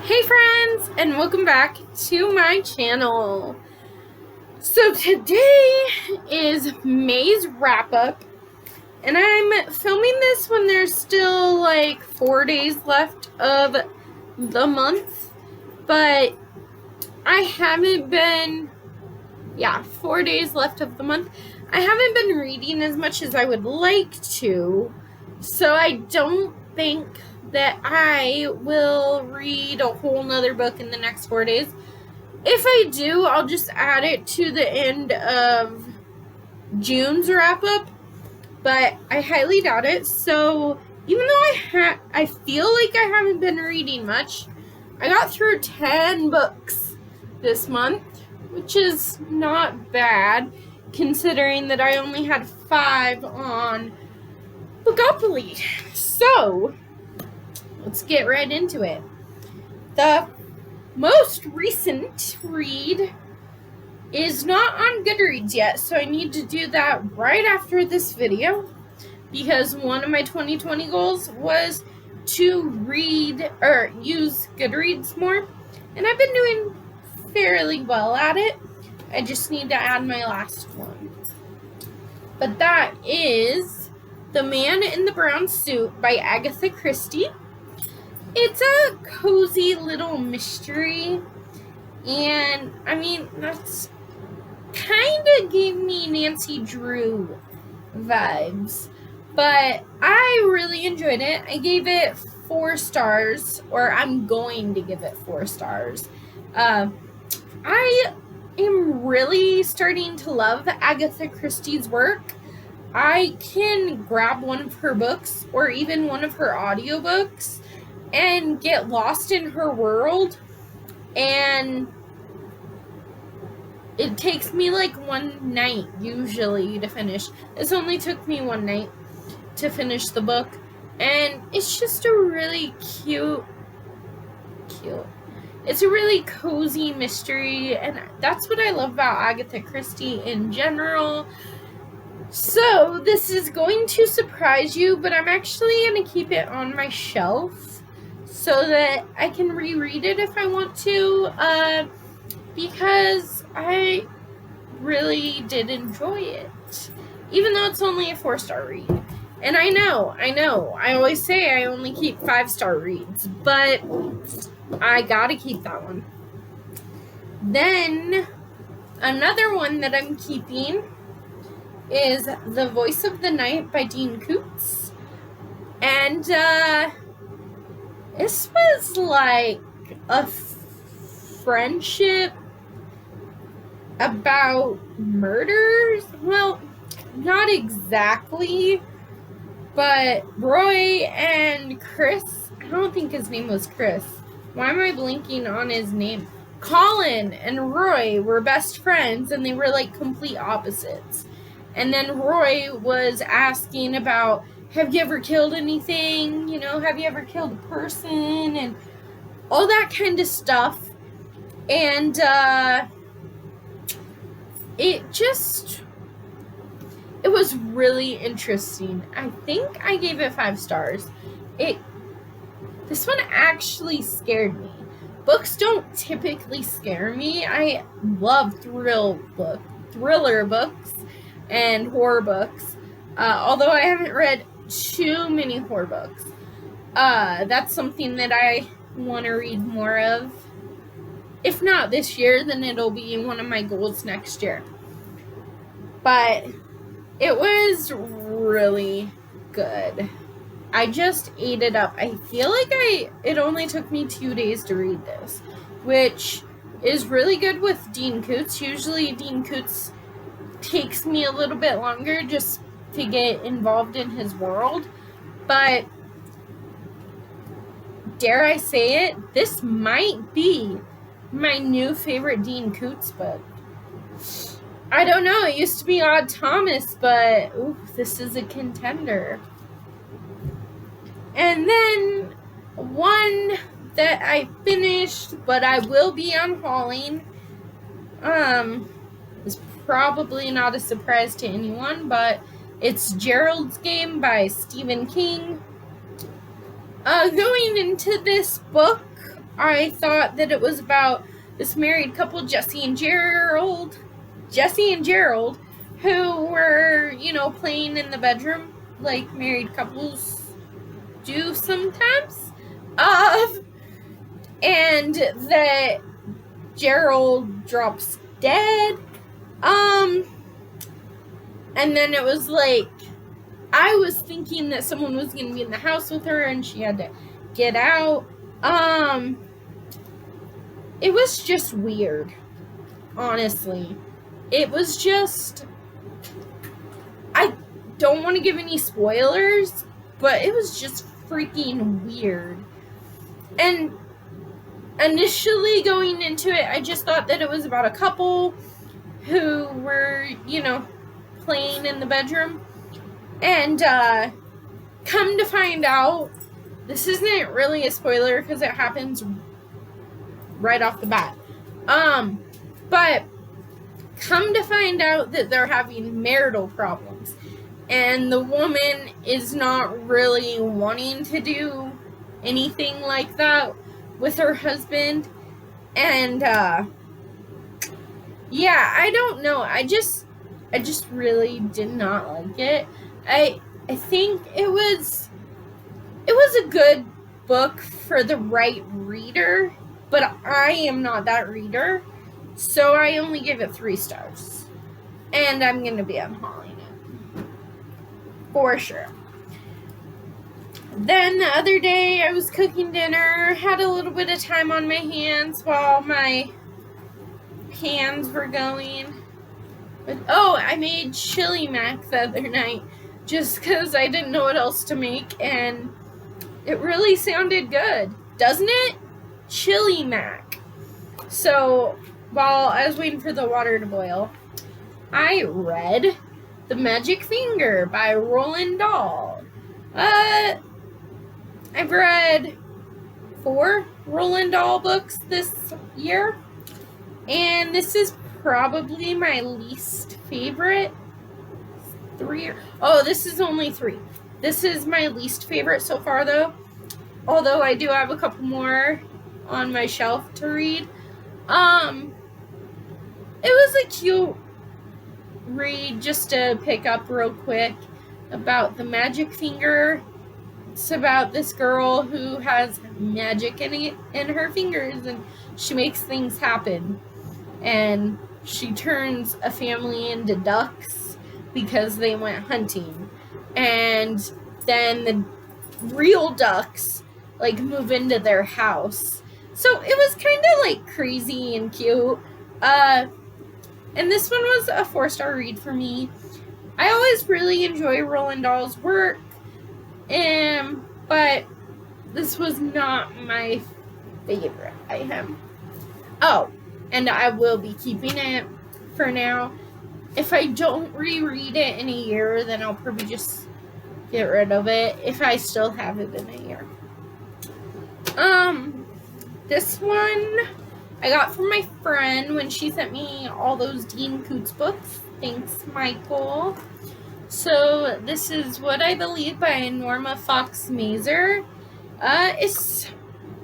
Hey friends, and welcome back to my channel. So today is May's wrap-up, and I'm filming this when there's still like 4 days left of the month, but I haven't been, 4 days left of the month. I haven't been reading as much as I would like to, so I don't think that I will read a whole nother book in the next 4 days. If I do, I'll just add it to the end of June's wrap-up, but I highly doubt it. So even though I feel like I haven't been reading much, I got through 10 books this month, which is not bad considering that I only had 5 on Bookopoly. So let's get right into it. The most recent read is not on Goodreads yet, so I need to do that right after this video because one of my 2020 goals was to read or use Goodreads more, and I've been doing fairly well at it. I just need to add my last one. But that is The Man in the Brown Suit by Agatha Christie. It's a cozy little mystery, and I mean, that's kind of gave me Nancy Drew vibes, but I really enjoyed it. I gave it 4 stars, or I'm going to give it 4 stars. I am really starting to love Agatha Christie's work. I can grab one of her books or even one of her audiobooks and get lost in her world, and it takes me like one night usually to finish. This only took me one night to finish the book, and it's just a really cute, it's a really cozy mystery, and that's what I love about Agatha Christie in general. So this is going to surprise you, but I'm actually going to keep it on my shelf so that I can reread it if I want to, because I really did enjoy it, even though it's only a 4-star read. And I know, I always say I only keep 5-star reads, but I gotta keep that one. Then, another one that I'm keeping is The Voice of the Night by Dean Koontz, and, this was like a friendship about murders. Well, not exactly, but Roy and Chris, I don't think his name was Chris. Why am I blinking on his name? Colin and Roy were best friends, and they were like complete opposites. And then Roy was asking about, have you ever killed anything? You know, have you ever killed a person? And all that kind of stuff. And it was really interesting. I think I gave it 5 stars. This one actually scared me. Books don't typically scare me. I love thriller books and horror books. Although I haven't read too many horror books. That's something that I want to read more of. If not this year, then it'll be one of my goals next year. But it was really good. I just ate it up. I feel like it only took me 2 days to read this, which is really good with Dean Koontz. Usually Dean Koontz takes me a little bit longer just to get involved in his world, but dare I say it, this might be my new favorite Dean Koontz book. I don't know, it used to be Odd Thomas, but this is a contender. And then one that I finished, but I will be unhauling, is probably not a surprise to anyone, but it's Geralds Game by Stephen King. Going into this book, I thought that it was about this married couple, Jesse and Gerald, who were, playing in the bedroom like married couples do sometimes. And that Gerald drops dead. And then it was like, I was thinking that someone was going to be in the house with her and she had to get out. It was just weird, honestly. It was just, I don't want to give any spoilers, but it was just freaking weird. And initially going into it, I just thought that it was about a couple who were, playing in the bedroom. And come to find out, this isn't really a spoiler because it happens right off the bat. But come to find out that they're having marital problems. And the woman is not really wanting to do anything like that with her husband. And yeah, I don't know. I just really did not like it. I think it was a good book for the right reader, but I am not that reader, so I only give it 3 stars. And I'm going to be unhauling it. For sure. Then the other day I was cooking dinner, had a little bit of time on my hands while my pans were going. But, I made chili mac the other night just because I didn't know what else to make, and it really sounded good, doesn't it? Chili mac. So, while I was waiting for the water to boil, I read The Magic Finger by Roald Dahl. I've read 4 Roald Dahl books this year, and this is probably my least favorite. 3 this is only 3. This is my least favorite so far, though. Although I do have a couple more on my shelf to read. It was a cute read just to pick up real quick about the magic finger. It's about this girl who has magic in her fingers, and she makes things happen. And she turns a family into ducks because they went hunting. And then the real ducks, move into their house. So it was kind of, crazy and cute. And this one was a 4-star read for me. I always really enjoy Roald Dahl's work. But this was not my favorite by him. And I will be keeping it for now. If I don't reread it in a year, then I'll probably just get rid of it if I still have it in a year. This one I got from my friend when she sent me all those Dean Koontz books. Thanks, Michael. So this is What I Believe by Norma Fox Mazer. It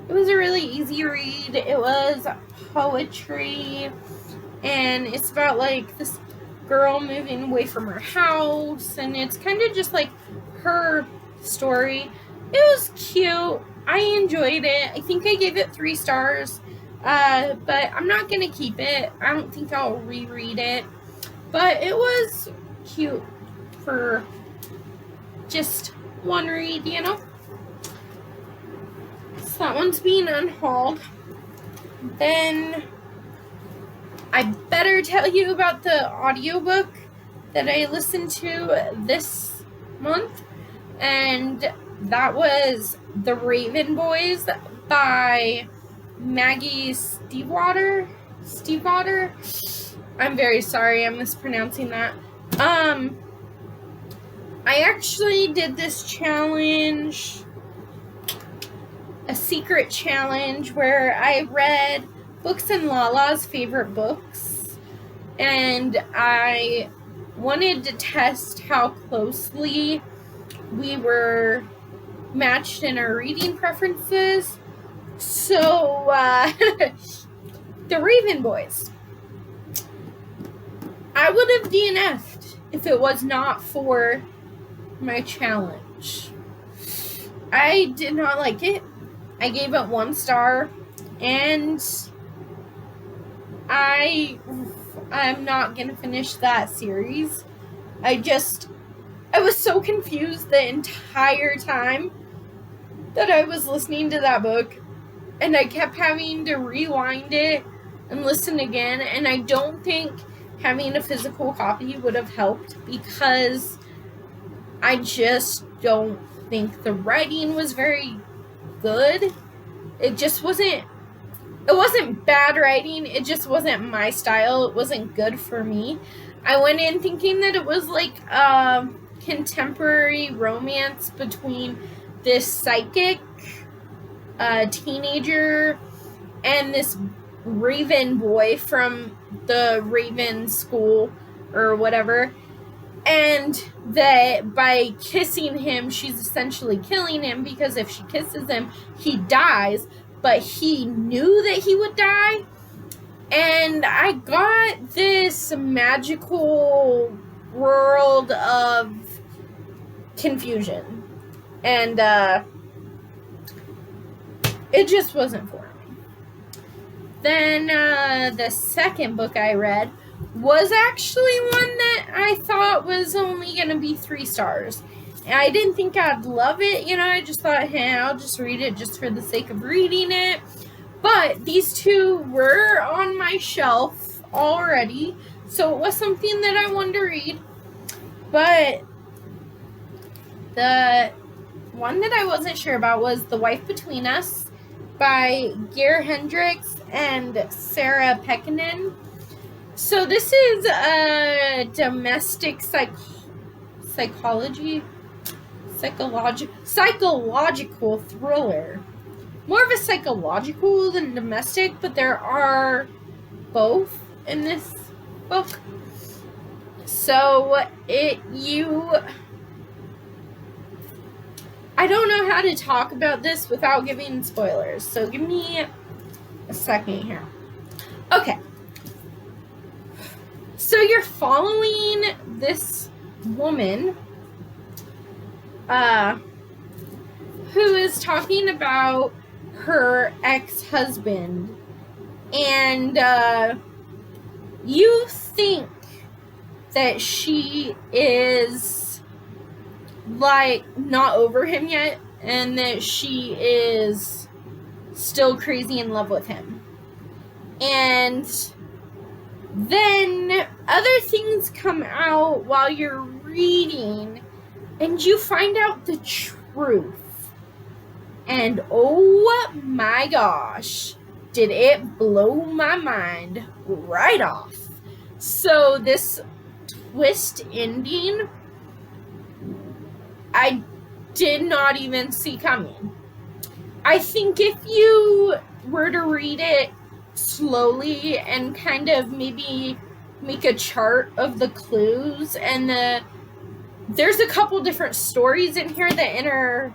was a really easy read. It was poetry, and it's about this girl moving away from her house, and it's kind of just her story. It was cute. I enjoyed it. I think I gave it 3 stars, but I'm not gonna keep it. I don't think I'll reread it, but it was cute for just one read, So that one's being unhauled. Then I better tell you about the audiobook that I listened to this month, and that was The Raven Boys by Maggie Stiefvater. I'm very sorry, I'm mispronouncing that. I actually did this challenge, a secret challenge, where I read Books and Lala's favorite books, and I wanted to test how closely we were matched in our reading preferences. So the Raven Boys. I would have DNF'd if it was not for my challenge. I did not like it. I gave it 1 star, and I'm not gonna finish that series. I was so confused the entire time that I was listening to that book, and I kept having to rewind it and listen again, and I don't think having a physical copy would have helped, because I just don't think the writing was very good. It wasn't bad writing, it just wasn't my style. It wasn't good for me. I went in thinking that it was like a contemporary romance between this psychic teenager and this Raven boy from the Raven school or whatever, and that by kissing him, she's essentially killing him, because if she kisses him, he dies, but he knew that he would die. And I got this magical world of confusion, and it just wasn't for me. Then the second book I read was actually one that I thought was only going to be 3 stars. And I didn't think I'd love it, I just thought, hey, I'll just read it just for the sake of reading it. But these 2 were on my shelf already, so it was something that I wanted to read. But the one that I wasn't sure about was The Wife Between Us by Geir Hendricks and Sarah Pekkanen. So this is a domestic psychological thriller. More of a psychological than domestic, but there are both in this book. So I don't know how to talk about this without giving spoilers, so give me a second here. Okay. So you're following this woman who is talking about her ex-husband, and you think that she is like not over him yet, and that she is still crazy in love with him. And then other things come out while you're reading, and you find out the truth. And oh my gosh, did it blow my mind right off. So this twist ending, I did not even see coming. I think if you were to read it slowly and kind of maybe make a chart of the clues, and there's a couple different stories in here that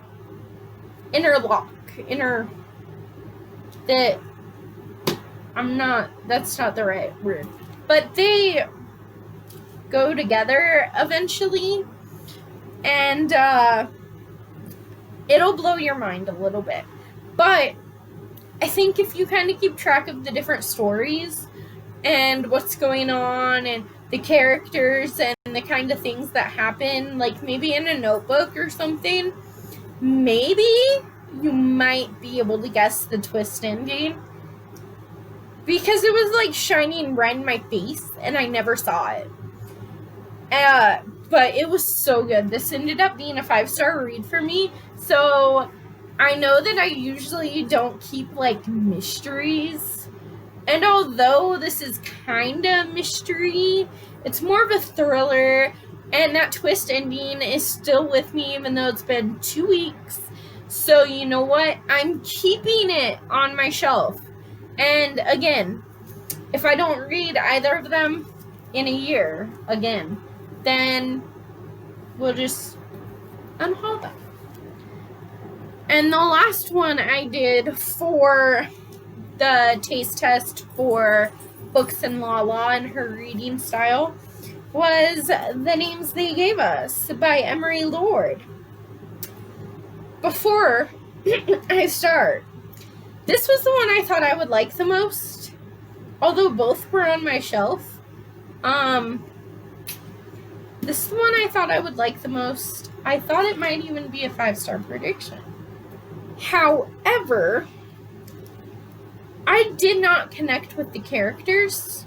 that's not the right word, but they go together eventually, and it'll blow your mind a little bit. But I think if you kind of keep track of the different stories and what's going on and the characters and the kind of things that happen, like maybe in a notebook or something, maybe you might be able to guess the twist ending. Because it was like shining red in my face and I never saw it. But it was so good. This ended up being a 5-star read for me. So I know that I usually don't keep like mysteries. And although this is kind of mystery, it's more of a thriller. And that twist ending is still with me even though it's been 2 weeks. So you know what? I'm keeping it on my shelf. And again, if I don't read either of them in a year again, then we'll just unhaul them. And the last one I did for the taste test for books in Lala and her reading style was The Names They Gave Us by Emery Lord. Before I start, this was the one I thought I would like the most, although both were on my shelf. This is the one I thought I would like the most. I thought it might even be a 5-star prediction. However, I did not connect with the characters.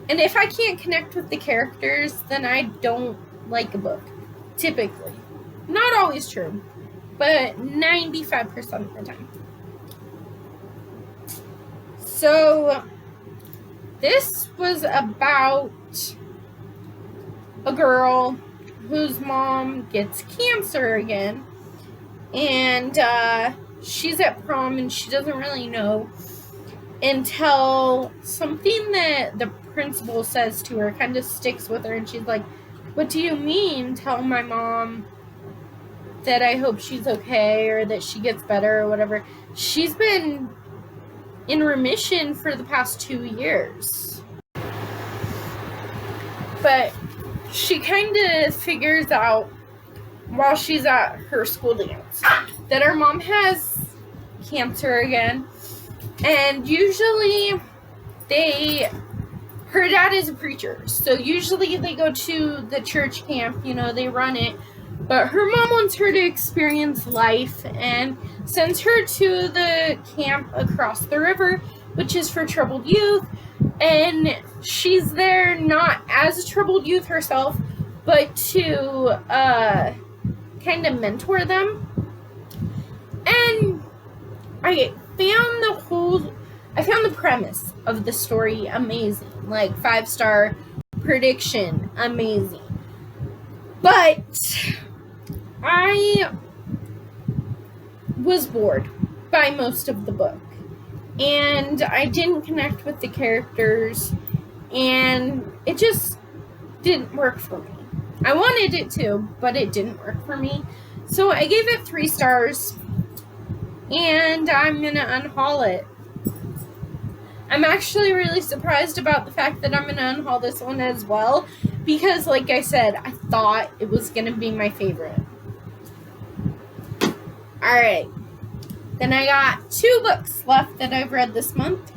And if I can't connect with the characters, then I don't like a book. Typically. Not always true, but 95% of the time. So, this was about a girl whose mom gets cancer again. And she's at prom and she doesn't really know until something that the principal says to her kind of sticks with her, and she's like, "What do you mean? Tell my mom that I hope she's okay or that she gets better or whatever." She's been in remission for the past 2 years. But she kind of figures out while she's at her school dance that her mom has cancer again. And usually her dad is a preacher, so usually they go to the church camp, they run it, but her mom wants her to experience life and sends her to the camp across the river, which is for troubled youth, and she's there not as a troubled youth herself, but to kind of mentor them. And I found the premise of the story amazing. Like 5-star prediction, amazing. But I was bored by most of the book. And I didn't connect with the characters. And it just didn't work for me. I wanted it to, but it didn't work for me. So I gave it 3 stars. And I'm going to unhaul it. I'm actually really surprised about the fact that I'm going to unhaul this one as well. Because, like I said, I thought it was going to be my favorite. Alright. Then I got 2 books left that I've read this month.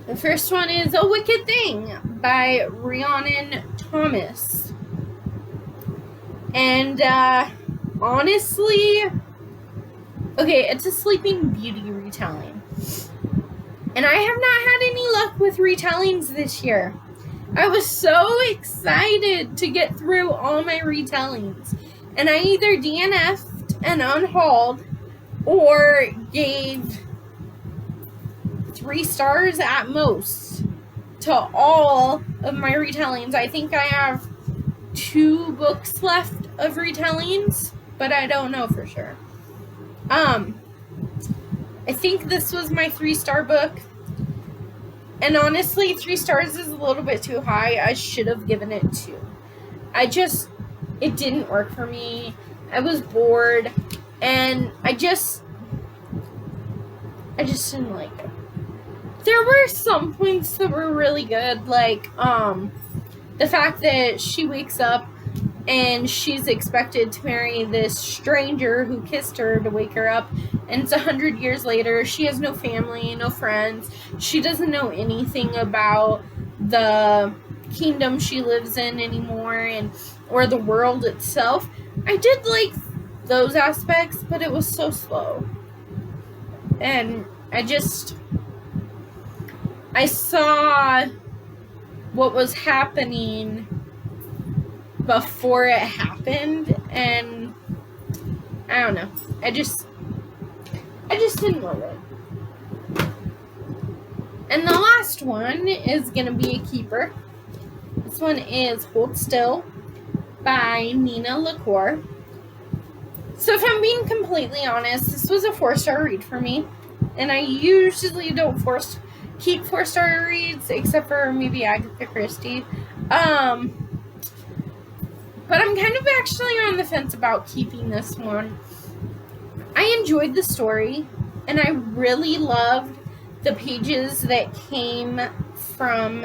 The first one is A Wicked Thing by Rhiannon Thomas. And, honestly, okay, it's a Sleeping Beauty retelling. And I have not had any luck with retellings this year. I was so excited to get through all my retellings. And I either DNF'd and unhauled or gave 3 stars at most to all of my retellings. I think I have 2 books left of retellings, but I don't know for sure. I think this was my 3-star book. And honestly, 3 stars is a little bit too high. I should have given it 2. It didn't work for me. I was bored. And I just didn't like it. There were some points that were really good. Like, the fact that she wakes up and she's expected to marry this stranger who kissed her to wake her up, and it's 100 years later. She has no family, no friends. She doesn't know anything about the kingdom she lives in anymore, or the world itself. I did like those aspects, but it was so slow. And I saw what was happening before it happened, and I don't know. I just didn't love it. And the last one is gonna be a keeper. This one is Hold Still by Nina LaCour. So if I'm being completely honest, this was a 4-star read for me. And I usually don't keep 4-star reads, except for maybe Agatha Christie. But I'm kind of actually on the fence about keeping this one. I enjoyed the story. And I really loved the pages that came from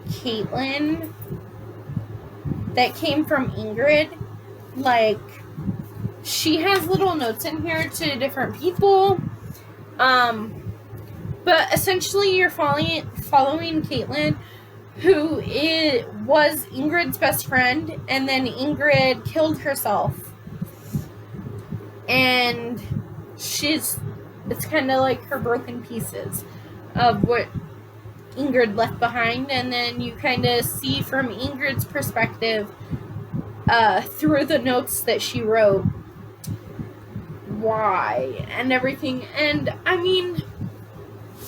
Caitlin, that came from Ingrid. Like, she has little notes in here to different people. But essentially you're following Caitlin, who was Ingrid's best friend, and then Ingrid killed herself. And it's kind of like her broken pieces of what Ingrid left behind, and then you kind of see from Ingrid's perspective through the notes that she wrote why and everything. And I mean,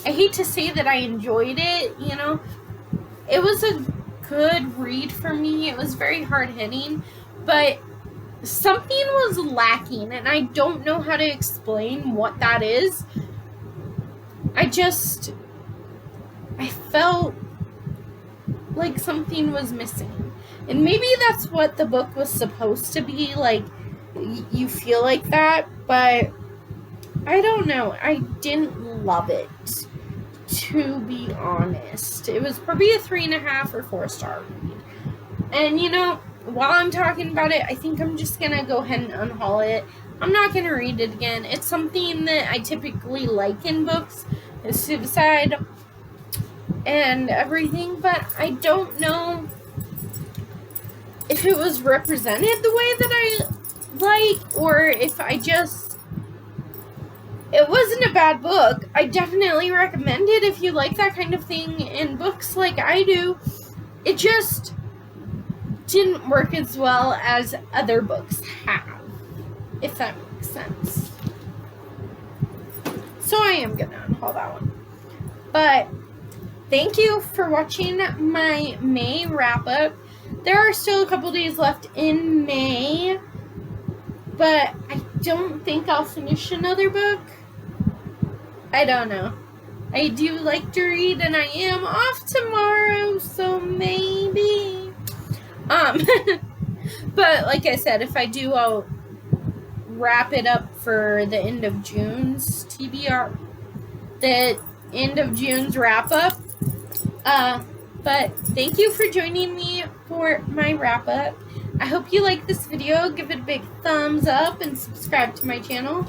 I hate to say that I enjoyed it, you know. It was a good read for me. It was very hard-hitting, but something was lacking, and I don't know how to explain what that is. I felt like something was missing. And maybe that's what the book was supposed to be, like, you feel like that, but I don't know. I didn't love it, to be honest. It was probably a 3.5 or 4-star read. And, you know, while I'm talking about it, I think I'm just going to go ahead and unhaul it. I'm not going to read it again. It's something that I typically like in books, is suicide and everything, but I don't know if it was represented the way that I like, or if it wasn't a bad book. I definitely recommend it if you like that kind of thing in books like I do. It just didn't work as well as other books have, if that makes sense. So I am going to unhaul that one. But thank you for watching my May wrap-up. There are still a couple days left in May, but I don't think I'll finish another book. I don't know. I do like to read, and I am off tomorrow, so maybe. But like I said, if I do, I'll wrap it up for the end of June's TBR. The end of June's wrap-up. But thank you for joining me for my wrap-up. I hope you like this video. Give it a big thumbs up and subscribe to my channel.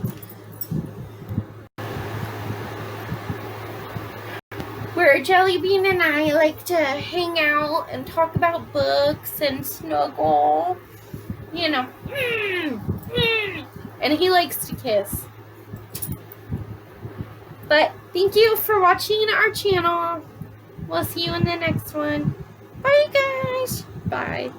Where Jellybean and I like to hang out and talk about books and snuggle. You know. And he likes to kiss. But thank you for watching our channel. We'll see you in the next one. Bye, guys. Bye.